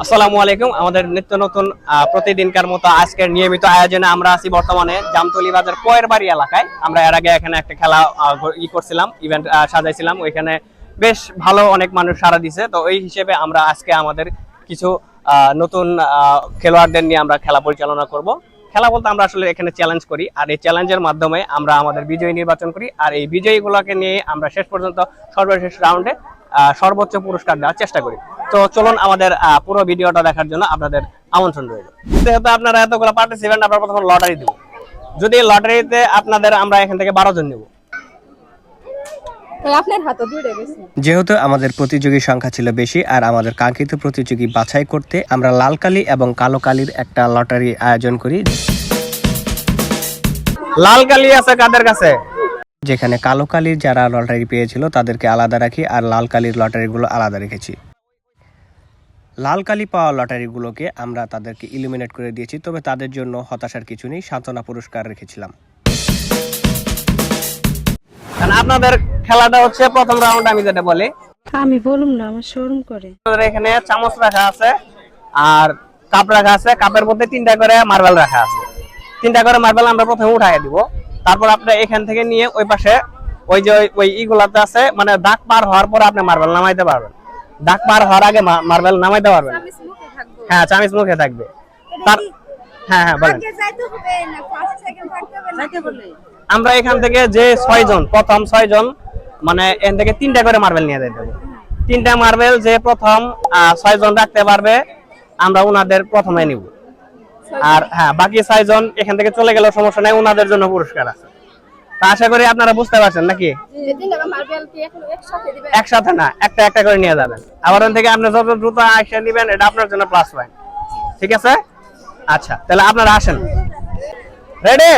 আসসালামু আলাইকুম। আমাদের নিত্য নতুন প্রতিদিনকার মতো আজকের নিয়মিত আয়োজনে আমরা আছি বর্তমানে জামতলী বাজার পয়ের বাড়ি এলাকায়। আমরা এর আগে এখানে একটা খেলা করছিলাম, ইভেন্ট সাজাইছিলাম। ওইখানে বেশ ভালো অনেক মানুষ সাড়া দিছে। তো এই হিসেবে আমরা আজকে আমাদের কিছু নতুন খেলোয়াড়দের নিয়ে আমরা খেলা পরিচালনা করব। খেলা বলতে আমরা আসলে এখানে চ্যালেঞ্জ করি, আর এই চ্যালেঞ্জের মাধ্যমে আমরা আমাদের বিজয়ী নির্বাচন করি, আর এই বিজয়ীগুলোকে নিয়ে আমরা শেষ পর্যন্ত সর্বশেষ রাউন্ডে সর্বোচ্চ পুরস্কার দেওয়ার চেষ্টা করি। তো চলুন আমাদের পুরো ভিডিওটা দেখার জন্য আপনাদের আমন্ত্রণ রইল। যেহেতু আপনারা এতগুলো পার্টিসিপেন্ট, আমরা প্রথমে লটারি দিব। যদি লটারিতে আপনাদের আমরা এখান থেকে 12 জন নেব। যেহেতু আমাদের প্রতিযোগী সংখ্যা ছিল বেশি আর আমাদের কাঙ্ক্ষিত প্রতিযোগী বাছাই করতে আমরা লাল কালি এবং কালো কালির একটা লটারি আয়োজন করি। লাল কালি আছে কাদের কাছে? যেখানে কালো কালির যারা লটারি পেয়েছিল তাদেরকে আলাদা রাখি আর লাল কালির লটারিগুলো আলাদা রেখেছি। লাল কালি পাওয়া লটারিগুলোকে আমরা তাদেরকে ইলিমিনেট করে দিয়েছি, তবে তাদের জন্য হতাশার কিছু নেই, সান্ত্বনা পুরস্কার রেখেছিলাম। আপনাদের খেলাটা হচ্ছে প্রথম রাউন্ড। আমি যেটা বলি, আমি বলুম না, আমার শরম করে। এখানে চামচ রাখা আছে আর কাপ রাখা আছে। কাপের মধ্যে 3টা করে মার্বেল রাখা আছে। 3টা করে মার্বেল আমরা প্রথমে উঠাই দিব। তারপর আপনি এখান থেকে নিয়ে ওই পাশে ওই যে ওই ইগুলাতে আছে, মানে দাগ পার হওয়ার পর আপনি মার্বেল নামাইতে পারবেন। দাগ পার হওয়ার আগে মার্বেল নামাইতে পারবেন। হ্যাঁ, চামিচ মুখে থাকবে। তার হ্যাঁ বলেন। আমরা এখান থেকে যে 6 জন, প্রথম 6 জন, মানে এখান থেকে 3টা করে মার্বেল নিয়ে যেতে হবে। 3টা মার্বেল যে প্রথম 6 জন রাখতে পারবে আমরা ওনাদের প্রথমে নিব। আর হ্যাঁ, বাকি 6 জন এখান থেকে চলে গেলেও সমস্যা নাই, ওনাদের জন্য পুরস্কার আছে। তা আশা করি আপনারা বুঝতে পারছেন নাকি? একসাথে না, একটা একটা করে নিয়ে যাবেন। আবার ওখান থেকে আপনি যত দ্রুত আসে নেবেন, এটা আপনার জন্য প্লাস পয়েন্ট। ঠিক আছে? আচ্ছা, তাহলে আপনারা আসেন। রেডি?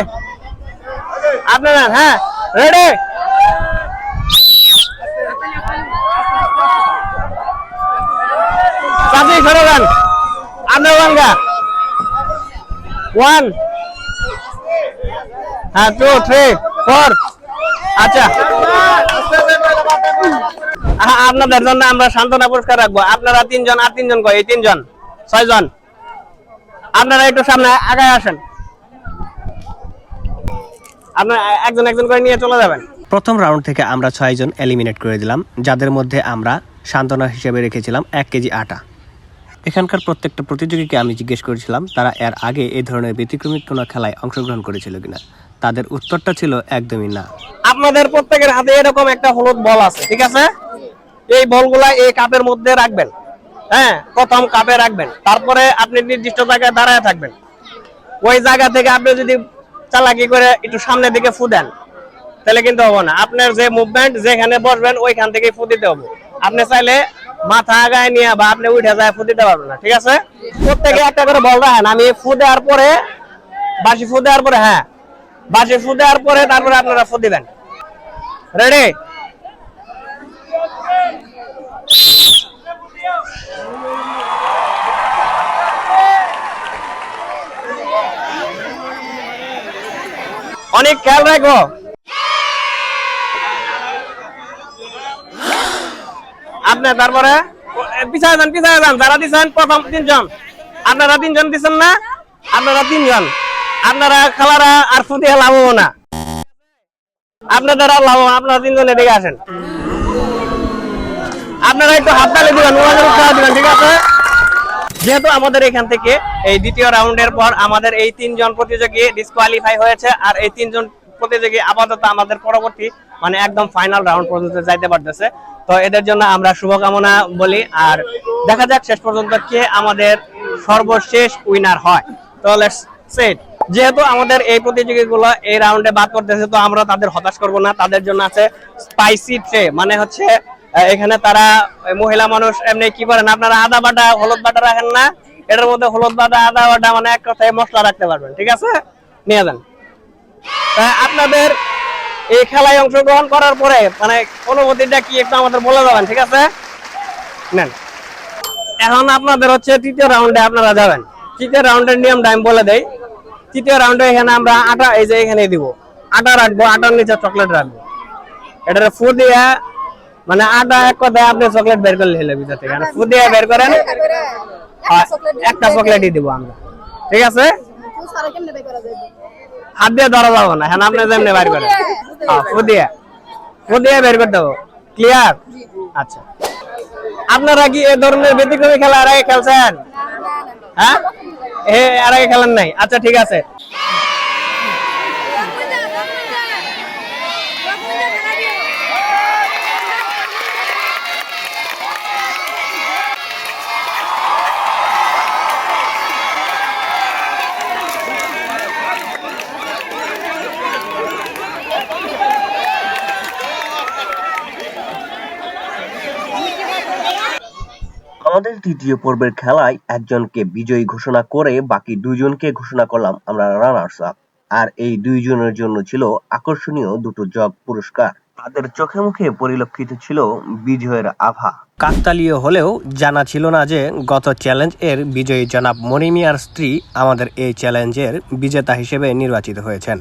আপনারা হ্যাঁ রেডি? চাচি সরে যান, আপনার বাঙ্গা 1 হ্যাঁ 2 3 4। আচ্ছা, আপনাদের জন্য আমরা সান্ত্বনা পুরস্কার রাখবো। আপনারা 3 জন আর 3 জন কই? এই 3 জন 6 জন। আপনারা একটু সামনে আগায় আসেন। আপনারা একজন একজন করে নিয়ে চলে যাবেন। প্রথম রাউন্ড থেকে আমরা 6 জন এলিমিনেট করে দিলাম, যাদের মধ্যে আমরা সান্ত্বনা হিসেবে রেখেছিলাম 1 কেজি আটা। এখানকার প্রত্যেকটা প্রতিযোগীকে আমি জিজ্ঞেস করেছিলাম তারা এর আগে এই ধরনের ব্যতিক্রমী কোনো খেলায় অংশগ্রহণ করেছিল কিনা। তাদের উত্তরটা ছিল একদমই না। আপনাদের প্রত্যেকের হাতে এরকম একটা হলুদ বল আছে, ঠিক আছে? এই বলগুলা এই কাপের মধ্যে রাখবেন। হ্যাঁ, প্রথম কাপে রাখবেন। তারপরে আপনি নির্দিষ্ট জায়গায় দাঁড়ায় থাকবেন। ওই জায়গা থেকে আপনি যদি চালাকি করে একটু সামনের দিকে ফু দেন, তাহলে কিন্তু হবে না। আপনার যে মুভমেন্ট, যেখানে বসবেন ওইখান থেকে ফু দিতে হবে। আপনি চাইলে মাথা আগায় নিয়ে বা আপনি উঠে যায় ফু দিতে পারবেন না, ঠিক আছে? প্রত্যেকে একটা করে বল রাখেন। আমি ফু দেওয়ার পরে, বাসি ফু দেওয়ার পরে, হ্যাঁ বাসি ফু দেওয়ার পরে তারপরে আপনারা ফু দিবেন। রেডি? অনেক খেয়াল রাখো। আপনি তারপরে পিছায় যান, পিছায় যান। যারা দিচ্ছেন প্রথম 3 জন, আপনারা 3 জন দিচ্ছেন না, আপনারা 3 জন। আপনারা খেলারা আর ফুটিয়ে লাভ হবো না, আপনাদের আর লাভ হবো না। আপনারা 3 জন এদিকে আসেন। আপনারা একটু হাততালি দিবেন, উৎসাহ দিবেন, ঠিক আছে? যেহেতু আমাদের এখান থেকে এই দ্বিতীয় রাউন্ডের পর আমাদের এই 3 জন প্রতিযোগী ডিসকোয়ালিফাই হয়েছে, আর এই 3 জন প্রতিযোগী আপাতত আমাদের পরবর্তী মানে একদম ফাইনাল রাউন্ড পর্যন্ত যাইতে পারতেছে। তো এদের জন্য আমরা শুভকামনা বলি, আর দেখা যাক শেষ পর্যন্ত কে আমাদের সর্বশেষ উইনার হয়। তো লেটস সে ইট। যেহেতু আমাদের এই প্রতিযোগীগুলো এই রাউন্ডে বাদ করতেছে, তো আমরা তাদের হতাশ করব না। তাদের জন্য আছে স্পাইসি ট্রে, মানে হচ্ছে এখানে তারা মহিলা মানুষ এমনি কি করেন, আপনারা আদা বাটা হলুদ বাটা রাখেন না, এটার মধ্যে হলুদ বাটা আদা বাটা মানে এক কথায় মশলা রাখতে পারবেন, ঠিক আছে? নিয়ে যান। আপনাদের এই খেলায় অংশগ্রহণ করার পরে মানে অনুভূতিটা কি একটু আমাদের বলে যাবেন, ঠিক আছে? নেন। এখন আপনাদের হচ্ছে 3য় রাউন্ডে আপনারা যাবেন। 3য় রাউন্ডের নিয়মটা আমি বলে দেই। 3য় রাউন্ডে এখানে আমরা আটা, এই যে এখানে দিব আটা রাখবো, আটার নিচে চকলেট রাখবো। এটা ফু দিয়ে মানে আটা এক কথায় আপনি চকলেট বের করলে হলো ভিতর থেকে, ফু দিয়ে বের করেন। একটা চকলেটই দিব আমরা, ঠিক আছে? হাত দিয়ে ধরা যাবো না, হ্যাঁ আপনি যেমনি বাইর করেন, ফুদিয়ে বের করে দেবো, ক্লিয়ার? আচ্ছা, আপনারা কি এ ধরনের ব্যতিক্রমী খেলা এর আগে খেলছেন? হ্যাঁ, এর আগে খেলেন নাই? আচ্ছা ঠিক আছে। আমাদের তৃতীয় পর্বের খেলায় একজনকে বিজয়ী ঘোষণা করে বাকি দুইজনকে ঘোষণা করলাম আমরা রানার্স আপ। আর এই দুইজনের জন্য ছিল আকর্ষণীয় দুটো জগ পুরস্কার। তাদের চোখে মুখে পরিলক্ষিত ছিল বিজয়ের আভা। কাকতালীয় হলেও জানা ছিল না যে গত চ্যালেঞ্জ এর বিজয়ী জনাব মনিমিয়ার স্ত্রী আমাদের এই চ্যালেঞ্জের বিজেতা হিসেবে নির্বাচিত হয়েছেন।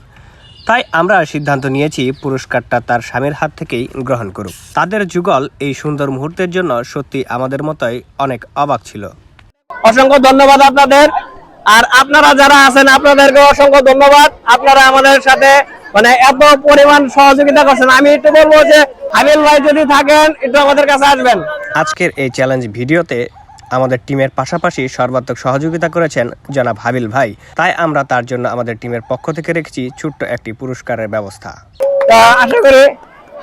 তাই আমরা সিদ্ধান্ত নিয়েছি পুরস্কারটা তার স্বামীর হাত থেকেই গ্রহণ করুক। তাদের যুগল এই সুন্দর মুহূর্তের জন্য সত্যি আমাদের মতোই অনেক অবাক ছিল। অসংখ্য ধন্যবাদ আপনাদের, আর আপনারা যারা আছেন আপনাদেরকে অসংখ্য ধন্যবাদ। আপনারা আমাদের সাথে মানে এত পরিমাণ সহযোগিতা করছেন। আমি একটু বলবো যে হাবিল ভাই যদি থাকেন একটু আমাদের কাছে আসবেন। আজকের এই চ্যালেঞ্জ ভিডিওতে আমাদের টিমের পাশাপাশি সর্বাত্মক সহযোগিতা করেছেন জনাব হাবিল ভাই। তাই আমরা তার জন্য আমাদের টিমের পক্ষ থেকে রেখেছি ছোট্ট একটি পুরস্কারের ব্যবস্থা। আশা করি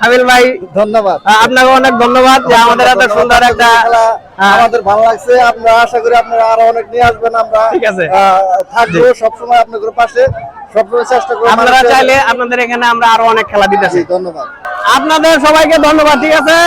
হাবিল ভাই, ধন্যবাদ আপনাকে অনেক ধন্যবাদ যে আমাদের এত সুন্দর একটা আমাদের ভালো লাগছে। আমরা আশা করি আপনারা আরো অনেক নিয়ে আসবেন। আমরা ঠিক আছে থাকবো সবসময় আপনাদের পাশে, সবসময় চেষ্টা করব। আপনারা চাইলে আপনাদের এখানে আমরা আরো অনেক খেলা দিতেছি। ধন্যবাদ আপনাদের সবাইকে ধন্যবাদ, ঠিক আছে।